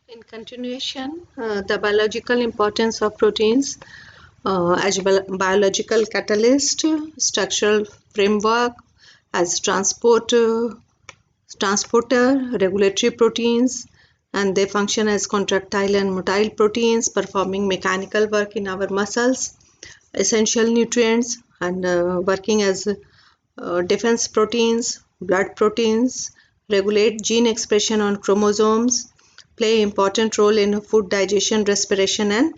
In continuation, the biological importance of proteins as biological catalyst, structural framework, as transporter, regulatory proteins, and they function as contractile and motile proteins, performing mechanical work in our muscles, essential nutrients, and working as defense proteins, blood proteins, regulate gene expression on chromosomes, play important role in food digestion, respiration, and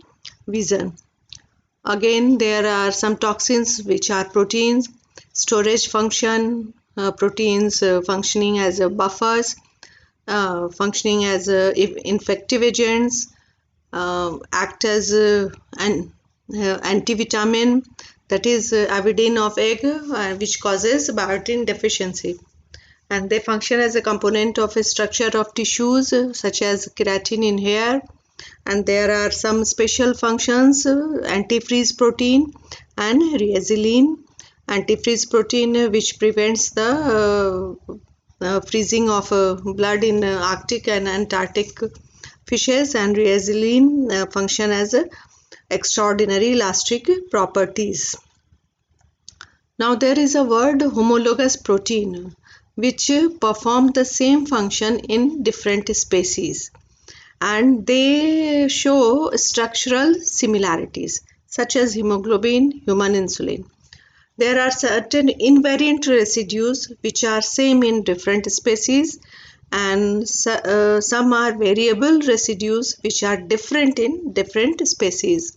vision. Again, there are some toxins which are proteins, storage function, proteins functioning as buffers, functioning as infective agents, act as an antivitamin, that is avidin of egg, which causes biotin deficiency, and they function as a component of a structure of tissues such as keratin in hair. And there are some special functions, antifreeze protein and reazilin. Antifreeze protein which prevents the freezing of blood in Arctic and Antarctic fishes, and reazilin function as extraordinary elastic properties. Now there is a word homologous protein which perform the same function in different species, and they show structural similarities such as hemoglobin, human insulin. There are certain invariant residues which are same in different species, and some are variable residues which are different in different species.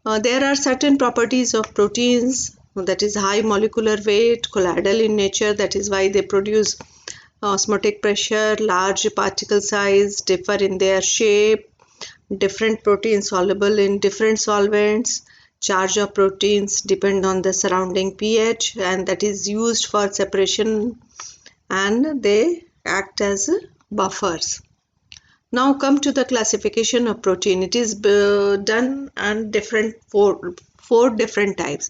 There are certain properties of proteins, that is high molecular weight, colloidal in nature, that is why they produce osmotic pressure, large particle size, differ in their shape, different proteins soluble in different solvents, charge of proteins depend on the surrounding pH, and that is used for separation, and they act as buffers. Now come to the classification of protein. It is done on four different types.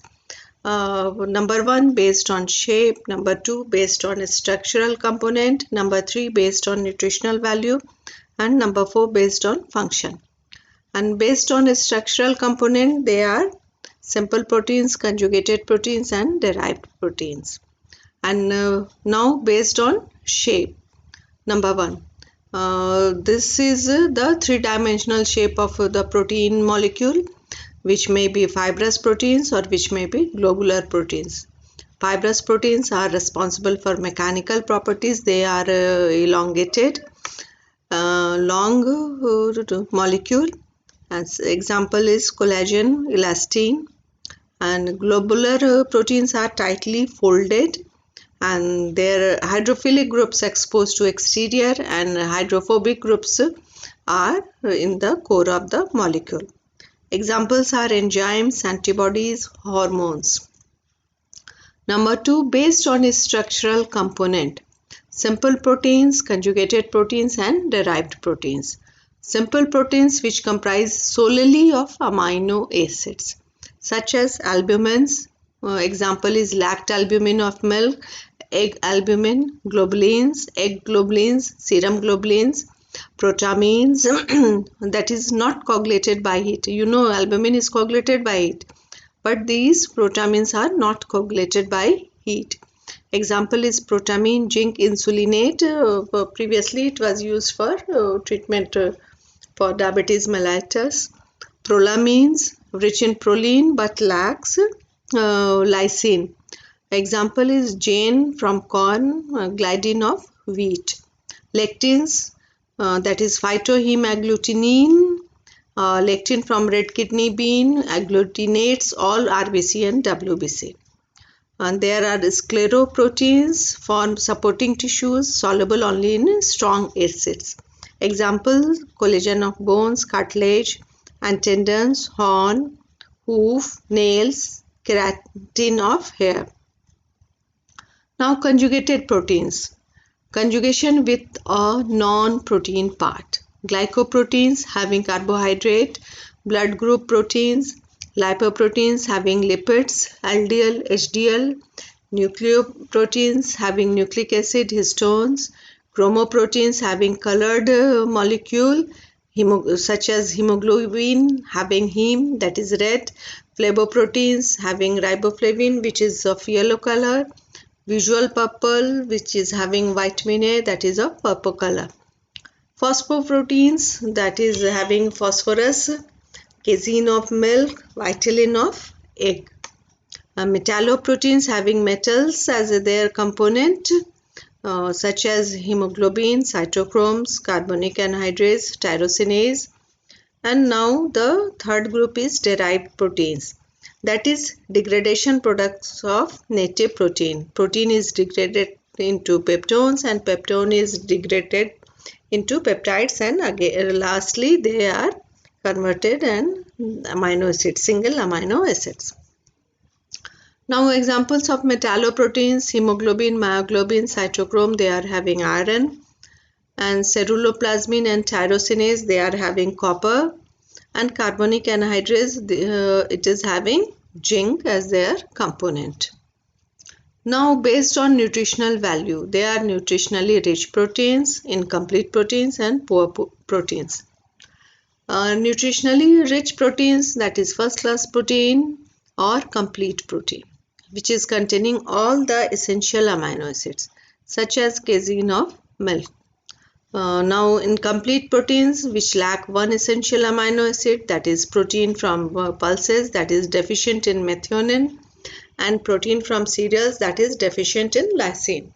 Number one, based on shape. Number two, based on a structural component. Number three, based on nutritional value. And number four, based on function. And based on a structural component, they are simple proteins, conjugated proteins, and derived proteins. And now based on shape. Number one, this is the three-dimensional shape of the protein molecule, which may be fibrous proteins or which may be globular proteins. Fibrous proteins are responsible for mechanical properties. They are elongated, long molecule. As example is collagen, elastin, and globular proteins are tightly folded, and their hydrophilic groups exposed to exterior, and hydrophobic groups are in the core of the molecule. Examples are enzymes, antibodies, hormones. Number two, based on a structural component. Simple proteins, conjugated proteins, and derived proteins. Simple proteins which comprise solely of amino acids, such as albumins. Example is lactalbumin of milk, egg albumin, globulins, egg globulins, serum globulins, protamines that is not coagulated by heat. You know albumin is coagulated by heat, but these protamines are not coagulated by heat. Example is protamine zinc insulinate. Previously it was used for treatment for diabetes mellitus. Prolamines rich in proline but lacks lysine. Example is Jane from corn, gliadin of wheat. Lectins, that is phytohemagglutinin, lectin from red kidney bean, agglutinates all RBC and WBC. And there are scleroproteins form supporting tissues soluble only in strong acids. Example, collagen of bones, cartilage and tendons, horn, hoof, nails, keratin of hair. Now conjugated proteins. Conjugation with a non-protein part. Glycoproteins having carbohydrate, blood group proteins, lipoproteins having lipids, LDL, HDL, nucleoproteins having nucleic acid, histones, chromoproteins having colored molecule such as hemoglobin having heme, that is red, flavoproteins having riboflavin, which is of yellow color, visual purple, which is having vitamin A, that is of purple color, phosphoproteins, that is having phosphorus, casein of milk, vitellin of egg, metalloproteins having metals as their component, such as hemoglobin, cytochromes, carbonic anhydrase, tyrosinase. And now the third group is derived proteins, that is degradation products of native protein. Protein is degraded into peptones and peptone is degraded into peptides, and again lastly they are converted and amino acids, single amino acids. Now examples of metalloproteins: hemoglobin, myoglobin, cytochrome, they are having iron, and ceruloplasmin and tyrosinase, they are having copper, and carbonic anhydrase, it is having zinc as their component. Now based on nutritional value, they are nutritionally rich proteins, incomplete proteins and poor proteins. Nutritionally rich proteins, that is first class protein or complete protein, which is containing all the essential amino acids such as casein of milk. Now incomplete proteins which lack one essential amino acid, that is protein from pulses, that is deficient in methionine, and protein from cereals, that is deficient in lysine.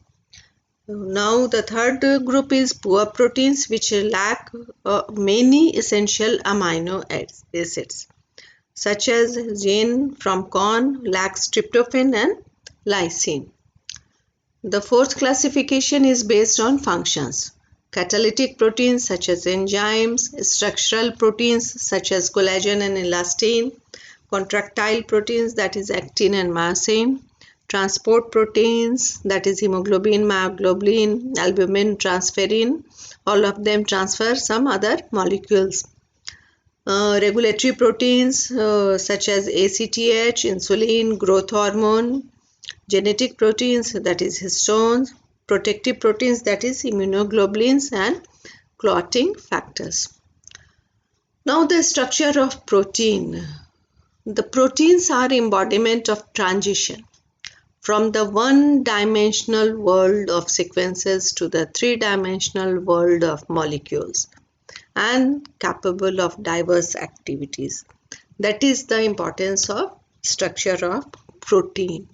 Now the third group is poor proteins which lack many essential amino acids such as zein from corn lacks tryptophan and lysine. The fourth classification is based on functions. Catalytic proteins such as enzymes, structural proteins such as collagen and elastin, contractile proteins, that is actin and myosin, transport proteins, that is hemoglobin, myoglobin, albumin, transferrin, all of them transfer some other molecules. Regulatory proteins such as ACTH, insulin, growth hormone, genetic proteins, that is histones, protective proteins, that is immunoglobulins, and clotting factors. Now the structure of protein. The proteins are embodiment of transition from the one-dimensional world of sequences to the three-dimensional world of molecules and capable of diverse activities. That is the importance of structure of protein.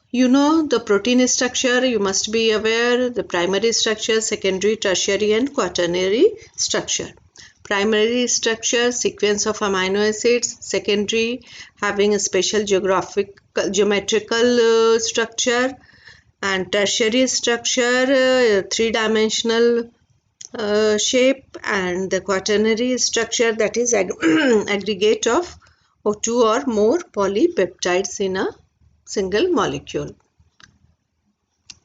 You know the protein structure, you must be aware the primary structure, secondary, tertiary and quaternary structure. Primary structure, sequence of amino acids. Secondary, having a special geometrical structure. And tertiary structure, three-dimensional shape. And the quaternary structure, that is aggregate of two or more polypeptides in a single molecule.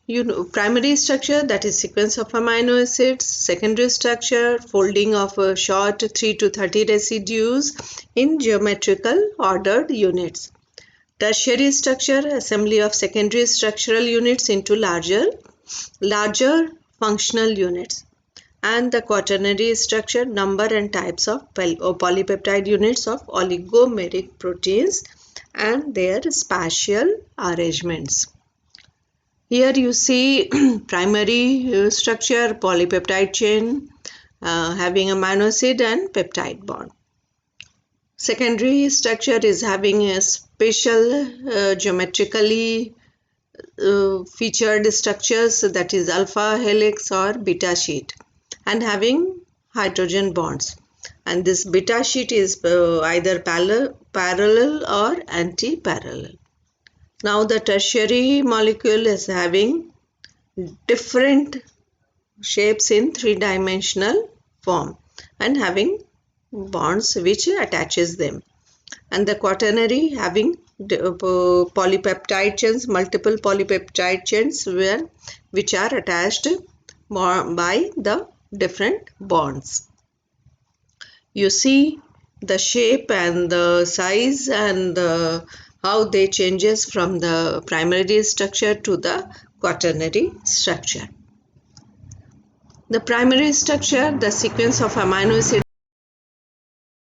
You know, primary structure, that is sequence of amino acids. Secondary structure, folding of short 3 to 30 residues in geometrical ordered units. Tertiary structure, assembly of secondary structural units into larger functional units. And the quaternary structure, number and types of polypeptide units of oligomeric proteins and their spatial arrangements. Here you see primary structure, polypeptide chain having amino acid and peptide bond. Secondary structure is having a special geometrically featured structures, that is alpha helix or beta sheet, and having hydrogen bonds. And this beta sheet is either parallel or anti-parallel. Now the tertiary molecule is having different shapes in three-dimensional form and having bonds which attaches them. And the quaternary having polypeptide chains, multiple polypeptide chains which are attached by the different bonds. You see the shape and the size and how they changes from the primary structure to the quaternary structure. The primary structure, the sequence of amino acids